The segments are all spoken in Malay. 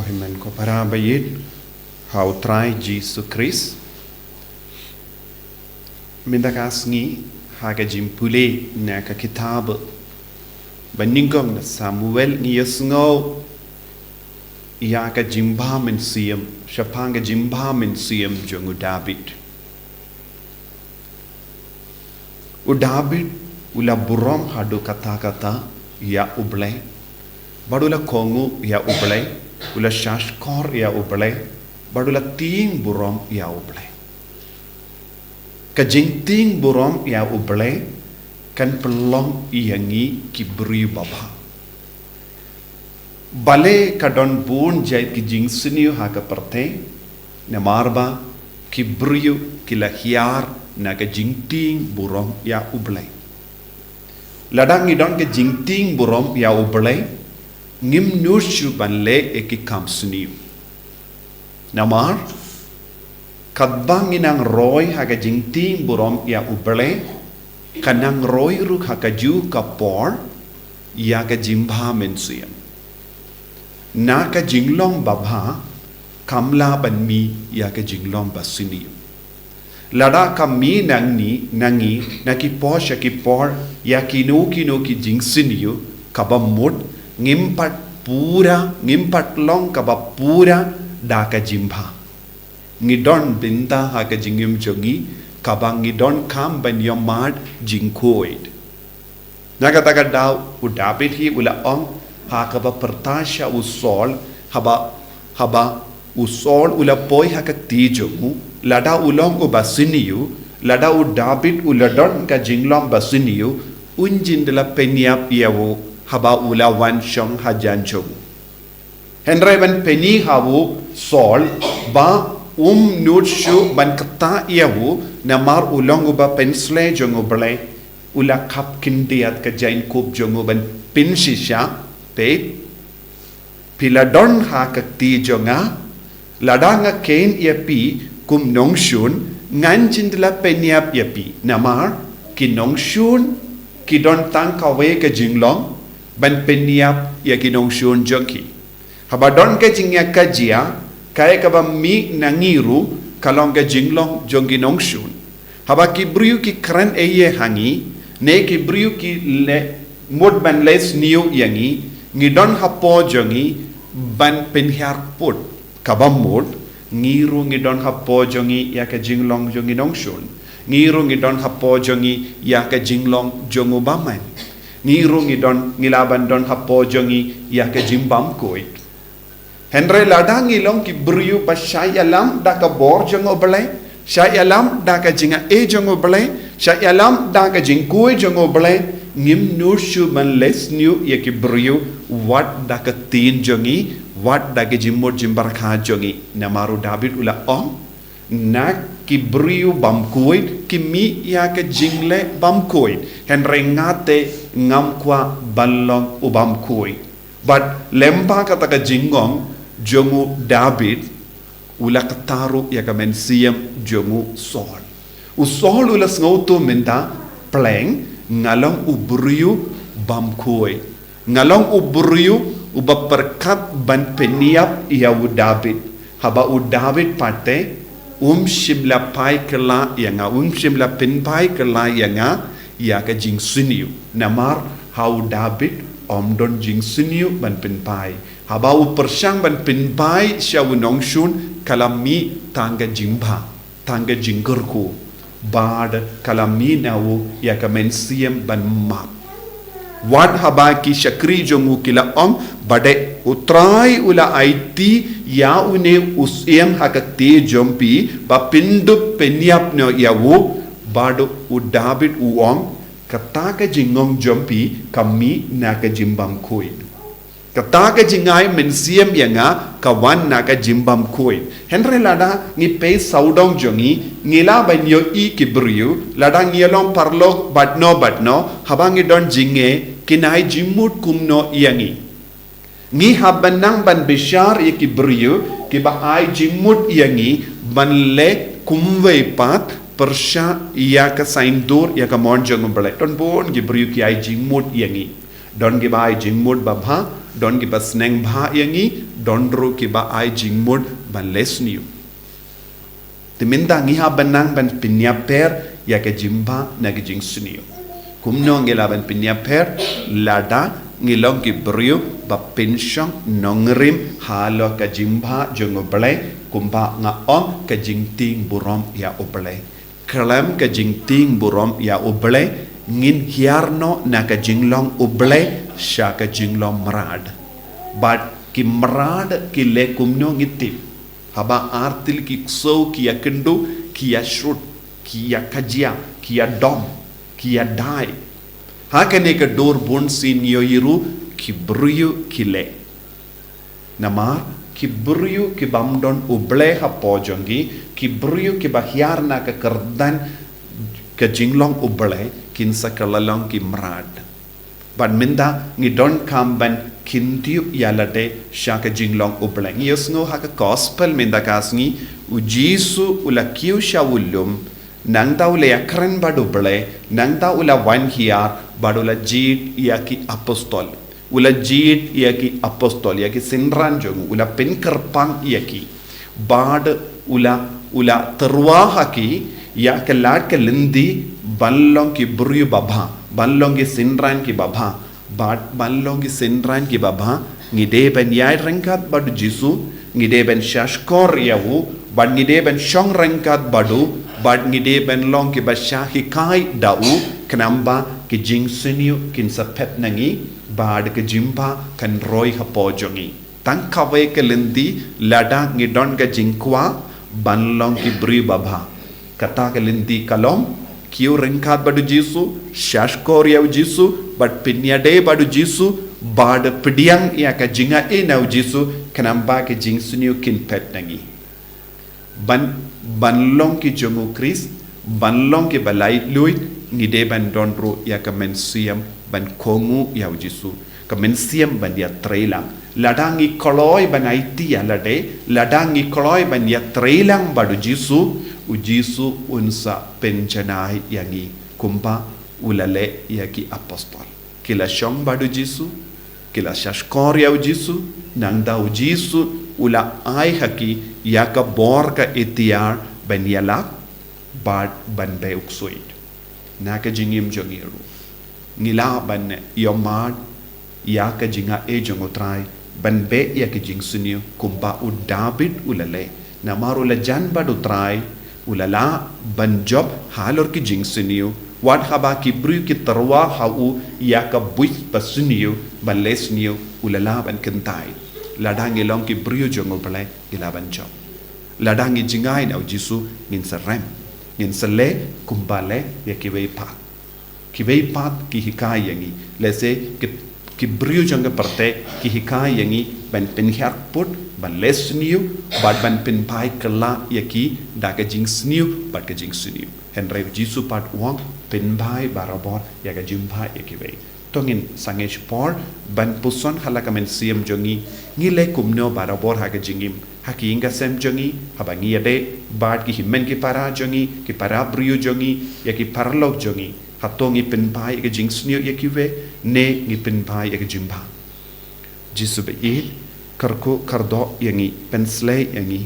Himen ko parabayit how try Jisu Christ mindakas haga jimpule na ka kitab baningom na Samuel ni yasngo ya ka jimba men siem shapanga jimba men siem jongu David u David ula burom hadu kata-kata ya Blei badula kongu ya Blei ula shashkor ya Blei badula Jingtiengburom ya Blei ka Jingtiengburom ya Blei kan pelong iyangi kibri baba bale kadon bun jai ki jingsiniu ha ka perte na marba kibriu kilahiar na ka Jingtiengburom ya Blei ladang idon ke Jingtiengburom ya Blei ngim nushu banle eki kamsniu namar kadbang inang roy haga Jingtiengburom ya Blei kanang roy ru haga ju kapor ya ga jimba mensiam na ka jinglong babha kamla banmi ya ka jinglong basiniu lada kami nangi nakipor shakipor ya kino ki jingsiniu kabamut ngimpat long kaba pura daka jimba ngidon binta haka jingim jongi kaba ngidon kam ban yomad jingkoid nakataka daw u David hi ula ong haka ba pertasha usol haba usol ula poi haka tijomu lada ulong u basiniu lada u David uladon ka jinglong basiniu unjin dela peniap yawo haba ula wan shong hajan chong henry ban peni hawu sol ba nutshu ban kata yawu namar ulong ba pensle jong Blei ula kap kindiat ka jain kup jong ban pinshisha pe piladon ha kakti jonga ladanga ken yapi kum nongshun nganjindla peniap yapi namar kinongshun kidon tang kawe ka jinglong ban peniap ya kinong shun joki habadon ke jingya kajia kaya kaba mi nangiru kalong ke jinglong jongi nong shun haba ki briu ki kran eye hangi ne ki briu ki le mod ban le sniew yangi ngidon hapo jongi ban penhiar put kaba mod ngiru ngidon hapo jongi ya ke jinglong jongi nong shun ngiru ngidon hapo jongi ya ke jinglong jongu baman ngirung idon ngilaban don hapo jongi ya ke jimbam koi henry ladang ilong ki briu pa syayalam da ka bor jong Blei syayalam da ka jinga e jong Blei syayalam da ka jingkoi jong Blei ngim nushu man lesniu ya ki briu wat da ka tin jongi wat da ke jimmod jimbar kha jongi namaru David ula ong nak ki briu bam koi ki mi ya ke jingle bam koi henry ngate ngam kwa ballong ubam koi but lemba kata ka jingong jomu David ula kataru ya ka mensiam jomu sol usol ula sngoto menda pleng ngalong ubriu bam koi ngalong ubriu uba perkat ban peniap ya u David haba u David pate shimla pai kela yanga shimla pen pai kela yanga ya ka jingsiniu namar how David don jingsiniu ban pen pai haba u persang ban pen pai syawu nongshun kalami tangga jimba tangga jinggerku bad kalami nawu ya ka mensiam ban map wat haba ki shakri jongu kila bade utrai ula IT ya une usiem hakati jompi ba pindu peniap no yawu bado u David uong kataka jingong jompi kami naka jimbam koi kataka jingai mensiam yanga kawan naka jimbam koi henry lada ngi pe saudong jongi ngila banyo I kibriu lada ngielong parlok batno habangi don jinge kinai jimut kumno yangi ngi habanang ban bishar ye kibriu ki ba ai jimut yangi ban le kumwei pat persha ya ka saindur ya ka monjong Blei ton bon gibriu ki ai jimut yangi don gi ba ai jimut babha don gi ba sneng bha yangi dondro ki ba ai jingmud ban lesniu timinda ngiha banang ban pinyaper ya ke jimba na ke jing sniu kumno ngela ban pinyaper lada ngilong ki brio ba pensyong nongrim halo ka jimba jongo Blei kumba nga ong ka Jingtiengburom ya Blei kalam ka Jingtiengburom ya Blei ngin hiarno na ka jinglong Blei sya ka jinglong merad but ki merad ki le kumno ngitip haba artil ki kso ki ya kendo ki ya shrut ki ya kajia ki ya dom ki ya dai hakane ka dor bon sin yoyiru ki brio ki le namar ki brio ki bamdon Blei ha pojongi ki brio ki bahiarna ka kerdan ka jinglong Blei kin sakalalong ki merad but minda ngi don kamban kintiu yalade shaka jinglong Blei ngi yosngo haka gospel minda kasngi u Jisu ula kiu shawulum nang ta ula yakren badu Blei nang ta ula wan hiar badula jit yaki apostol ula jit yaki apostol yaki sinran jong ula penkerpang yaki bad ula terwa haki ya kelat ke lendi ballong ki buru babha ballong ki sinran ki babha bad ballong ki sinran ki babha ngide ben yai rengkat badu Jisu ngide ben shashkor yawu bad ngide ben shong rengkat badu bad ngide ben long ki bashahi kai dau knamba ki jing siniu kin sapet nangi bad ke jimba kan roy hapojongi tang kawe ke lendi lada ngidon ka jingkwa banlong ki bri babha kata ke lendi kalom kiu rengkat badu Jisu shashkor yaw Jisu bad pinyade badu Jisu bad pediang ya ka jinga e naw Jisu kanamba ke jing siniu kin pet nangi banlong ki jomu Chris banlong ki balai luit ngide ban donro ya ka mensiam ban kongu yaw Jisu ka mensiam ban ya trailang ladangi koloi ban aiti ya lade ladangi koloi ban ya trailang badu Jisu Jisu unsa penjanai yangi kumpa ulale yaki apostol kila shong badu Jisu kila shashkor yaw Jisu nang daw Jisu ula ai haki yaka borka itiar ben yalak bad ban be uksuit naka jingim jongiru ngila ban yomad yaka jinga e jongotrai ban be yaka jing suniu kumpa u David ulale namaru la jan badu trai ulala ban job halor ki jing suniu wat haba ki bru ki tarwa hau yaka buit pasuniu ban lesniu ulala ban kentai ladangi long ki bru jongo Blei ila ban job ladangi jingai na Jisu ngin sarem ngin sale kumbale ya kiwei pat ki hikai yangi lese ki bru jonga parte ki hikai yangi ban pen hiak put ban lesniu bad ban pen pai kala yaki daga jing sniu bad ka jing sniu henry Jisu pat wang pen bai barabor ya ga jim bai yakiwei tongin sangesh por ban puson halaka men siam jongi ngile kumno barabor ha ga jingim haki inga sem jongi habangi ade bad ki himmen ki para jongi ki para brio jongi yaki parlok jongi hatongi pen bai ga jing sniu yakiwe ne ngi pen bai ya ga jimba Jisu be karko kardo yangi penslay yangi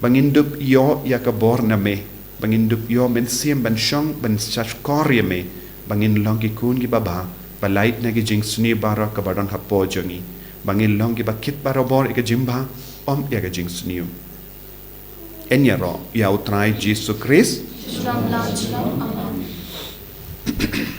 bangindup yo yakabor na me bangindup yo men siam ban shong ban shashkor me bangin long ki kun ki baba balait na ki jing sni bara ka badon hapo jongi bangin long ki bakit barabor ka jimba om ya ka jing sniu enyaro ya utrai Jisu Christ Amen.